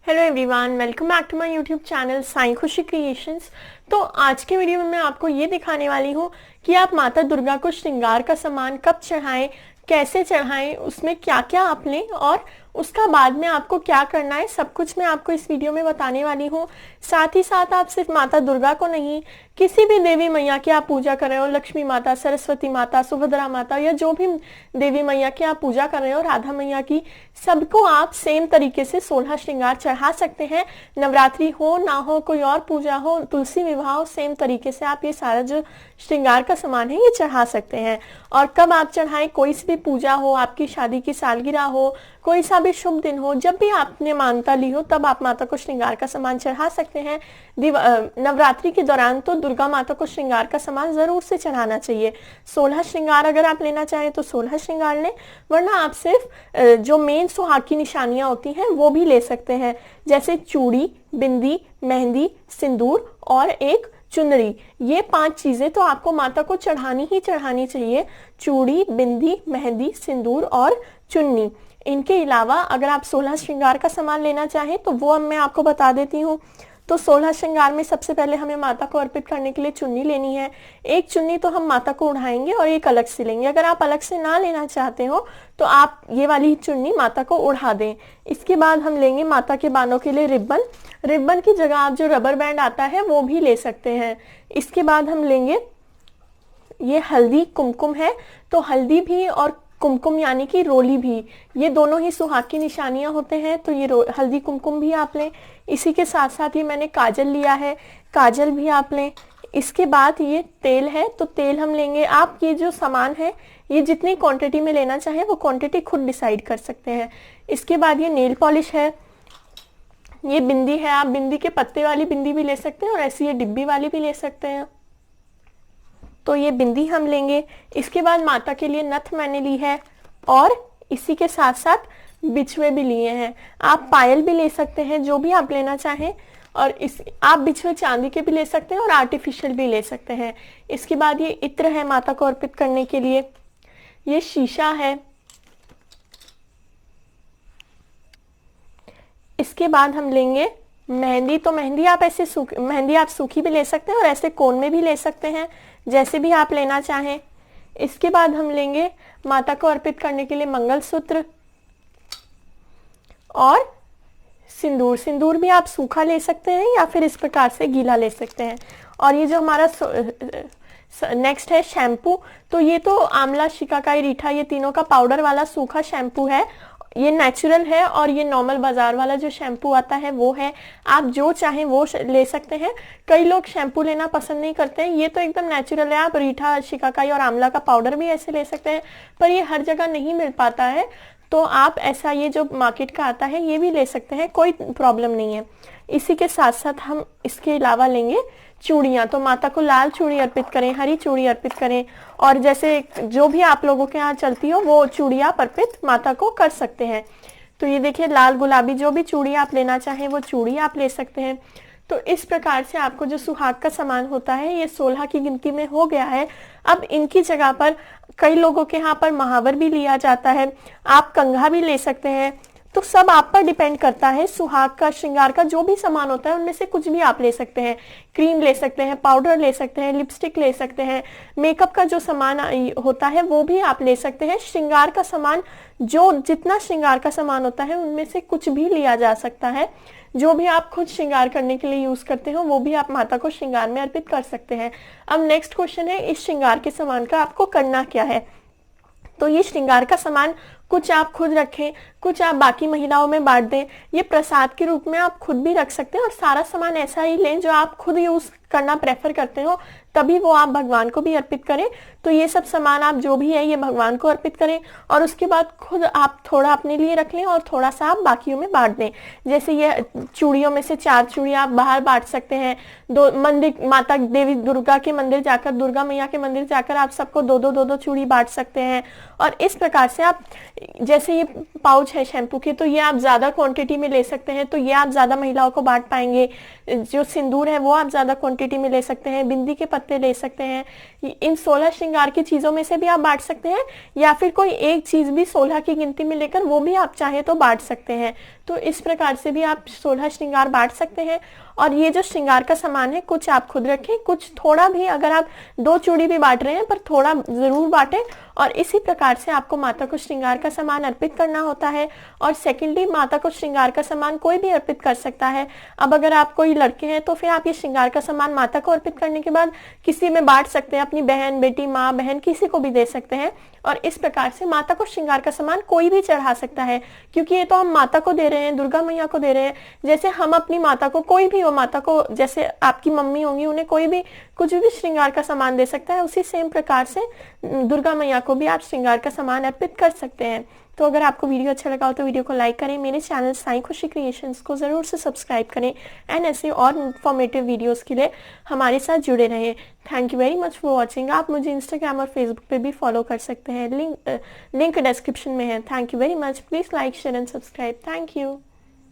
Hello everyone, welcome back to my YouTube channel Sai Khushi creations. तो आज के वीडियो में मैं आपको ये दिखाने वाली हूँ कि आप माता दुर्गा को श्रृंगार का सामान कब चढ़ाएं, कैसे चढ़ाएं, उसमें क्या क्या आप लें और उसका बाद में आपको क्या करना है, सब कुछ मैं आपको इस वीडियो में बताने वाली हूँ। साथ ही साथ आप सिर्फ माता दुर्गा को नहीं, किसी भी देवी मैया की आप पूजा कर रहे हो, लक्ष्मी माता, सरस्वती माता, सुभद्रा माता या जो भी देवी मैया की आप पूजा कर रहे हो, राधा मैया की, सबको आप सेम तरीके से 16 श्रृंगार चढ़ा सकते हैं। नवरात्रि हो ना हो, कोई और पूजा हो, तुलसी विवाह हो, सेम तरीके से आप ये सारा जो श्रृंगार का सामान है ये चढ़ा सकते हैं। और कब आप चढ़ाएं, कोई सी भी पूजा हो, आपकी शादी की सालगिरह हो, कोई सा भी शुभ दिन हो, जब भी आपने मान्यता ली हो तब आप माता को श्रृंगार का सामान चढ़ा सकते हैं। नवरात्रि के दौरान तो दुर्गा माता को श्रृंगार का सामान जरूर से चढ़ाना चाहिए। 16 श्रृंगार अगर आप लेना चाहें तो 16 श्रृंगार लें, वरना आप सिर्फ जो मेन सुहाग की निशानियां होती हैं वो भी ले सकते हैं, जैसे चूड़ी, बिंदी, मेहंदी, सिंदूर और एक चुनरी। ये 5 चीजें तो आपको माता को चढ़ानी ही चढ़ानी चाहिए। चूड़ी, बिंदी, मेहंदी, सिंदूर और चुन्नी। इनके अलावा अगर आप 16 श्रृंगार का सामान लेना चाहें तो वो अब मैं आपको बता देती हूँ। तो 16 श्रृंगार में सबसे पहले हमें माता को अर्पित करने के लिए चुन्नी लेनी है। एक चुन्नी तो हम माता को उड़ाएंगे और एक अलग से लेंगे। अगर आप अलग से ना लेना चाहते हो तो आप ये वाली चुन्नी माता को उड़ा दें। इसके बाद हम लेंगे माता के बालों के लिए रिबन। रिबन की जगह आप जो रबर बैंड आता है वो भी ले सकते हैं। इसके बाद हम लेंगे ये हल्दी, कुमकुम है तो हल्दी भी और कुमकुम यानी कि रोली भी, ये दोनों ही सुहाग की निशानियां होते हैं, तो ये हल्दी कुमकुम भी आप लें। इसी के साथ साथ ये मैंने काजल लिया है, काजल भी आप लें। इसके बाद ये तेल है तो तेल हम लेंगे। आप ये जो सामान है ये जितनी क्वांटिटी में लेना चाहें वो क्वांटिटी खुद डिसाइड कर सकते हैं। इसके बाद ये नेल पॉलिश है, ये बिंदी है, आप बिंदी के पत्ते वाली बिंदी भी ले सकते हैं और ऐसी ये डिब्बी वाली भी ले सकते हैं। तो ये बिंदी हम लेंगे। इसके बाद माता के लिए नथ मैंने ली है और इसी के साथ साथ बिछुए भी लिए हैं। आप पायल भी ले सकते हैं, जो भी आप लेना चाहें। और आप बिछुए चांदी के भी ले सकते हैं और आर्टिफिशियल भी ले सकते हैं। इसके बाद ये इत्र है माता को अर्पित करने के लिए, ये शीशा है। इसके बाद हम लेंगे मेहंदी। तो मेहंदी आप ऐसे मेहंदी आप सूखी भी ले सकते हैं और ऐसे कोन में भी ले सकते हैं, जैसे भी आप लेना चाहें। इसके बाद हम लेंगे माता को अर्पित करने के लिए मंगलसूत्र और सिंदूर। सिंदूर भी आप सूखा ले सकते हैं या फिर इस प्रकार से गीला ले सकते हैं। और ये जो हमारा नेक्स्ट है शैम्पू। तो ये तो आंवला, शिकाकाई, रीठा, ये तीनों का पाउडर वाला सूखा शैम्पू है। ये नेचुरल है और ये नॉर्मल बाजार वाला जो शैम्पू आता है वो है। आप जो चाहें वो ले सकते हैं। कई लोग शैम्पू लेना पसंद नहीं करते हैं, ये तो एकदम नेचुरल है। आप रीठा, शिकाकाई और आंवला का पाउडर भी ऐसे ले सकते हैं, पर ये हर जगह नहीं मिल पाता है, तो आप ऐसा ये जो मार्केट का आता है ये भी ले सकते हैं, कोई प्रॉब्लम नहीं है। इसी के साथ साथ हम इसके अलावा लेंगे चूड़ियाँ। तो माता को लाल चूड़ी अर्पित करें, हरी चूड़ी अर्पित करें, और जैसे जो भी आप लोगों के यहाँ चलती हो वो चूड़ी आप अर्पित माता को कर सकते हैं। तो ये देखिए लाल, गुलाबी, जो भी चूड़ी आप लेना चाहें वो चूड़ी आप ले सकते हैं। तो इस प्रकार से आपको जो सुहाग का सामान होता है ये 16 की गिनती में हो गया है। अब इनकी जगह पर कई लोगों के यहाँ पर महावर भी लिया जाता है, आप कंघा भी ले सकते हैं। तो सब आप पर डिपेंड करता है। सुहाग का, श्रृंगार का जो भी सामान होता है उनमें से कुछ भी आप ले सकते हैं। क्रीम ले सकते हैं, पाउडर ले सकते हैं, लिपस्टिक ले सकते हैं, मेकअप का जो सामान होता है वो भी आप ले सकते हैं। श्रृंगार का सामान, जो जितना श्रृंगार का सामान होता है उनमें से कुछ भी लिया जा सकता है। जो भी आप खुद श्रृंगार करने के लिए यूज करते हो वो भी आप माता को श्रृंगार में अर्पित कर सकते हैं। अब नेक्स्ट क्वेश्चन है, इस श्रृंगार के सामान का आपको करना क्या है। तो ये श्रृंगार का सामान कुछ आप खुद रखें, कुछ आप बाकी महिलाओं में बांट दें। ये प्रसाद के रूप में आप खुद भी रख सकते हैं और सारा सामान ऐसा ही लें जो आप खुद यूज करना प्रेफर करते हो, तभी वो आप भगवान को भी अर्पित करें। तो ये सब सामान आप जो भी है ये भगवान को अर्पित करें और उसके बाद खुद आप थोड़ा अपने लिए रख लें और थोड़ा सा आप बाकियों में बांट दें। जैसे ये चूड़ियों में से 4 चूड़ी आप बाहर बांट सकते हैं। 2 मंदिर, माता देवी दुर्गा के मंदिर जाकर, दुर्गा मैया के मंदिर जाकर आप सबको 2-2 चूड़ी बांट सकते हैं। और इस प्रकार से आप, जैसे ये पाउच है शैम्पू की, तो ये आप ज्यादा क्वांटिटी में ले सकते हैं, तो ये आप ज्यादा महिलाओं को बांट पाएंगे। जो सिंदूर है वो आप ज्यादा क्वांटिटी में ले सकते हैं, बिंदी के पत्ते ले सकते हैं। इन 16 श्रृंगार की चीजों में से भी आप बांट सकते हैं, या फिर कोई एक चीज भी 16 की गिनती में लेकर वो भी आप चाहे तो बांट सकते हैं। तो इस प्रकार से भी आप 16 श्रृंगार बांट सकते हैं। और ये जो श्रृंगार का सामान है कुछ आप खुद रखें, कुछ थोड़ा भी, अगर आप 2 चूड़ी भी बांट रहे हैं पर थोड़ा जरूर बांटें। और इसी प्रकार से आपको माता को श्रृंगार का सामान अर्पित करना होता है। और सेकेंडली, माता को श्रृंगार का सामान कोई भी अर्पित कर सकता है। अब अगर आप कोई लड़के हैं तो फिर आप ये श्रृंगार का सामान माता को अर्पित करने के बाद किसी में बांट सकते हैं, अपनी बहन, बेटी, माँ, बहन, किसी को भी दे सकते हैं। और इस प्रकार से माता को श्रृंगार का सामान कोई भी चढ़ा सकता है, क्योंकि ये तो हम माता को दे रहे हैं, दुर्गा मैया को दे रहे हैं। जैसे हम अपनी माता को, कोई भी हो माता को, जैसे आपकी मम्मी होंगी, उन्हें कोई भी कुछ भी श्रृंगार का सामान दे सकता है, उसी सेम प्रकार से दुर्गा मैया को भी आप श्रृंगार का सामान अर्पित कर सकते हैं। तो अगर आपको वीडियो अच्छा लगा हो तो वीडियो को लाइक करें, मेरे चैनल साईं खुशी क्रिएशंस को ज़रूर से सब्सक्राइब करें एंड ऐसे और इन्फॉर्मेटिव वीडियोस के लिए हमारे साथ जुड़े रहें। Thank you very much for watching. आप मुझे इंस्टाग्राम और फेसबुक पे भी फॉलो कर सकते हैं, लिंक डिस्क्रिप्शन में है। Thank you very much. Please like, share and subscribe. Thank you.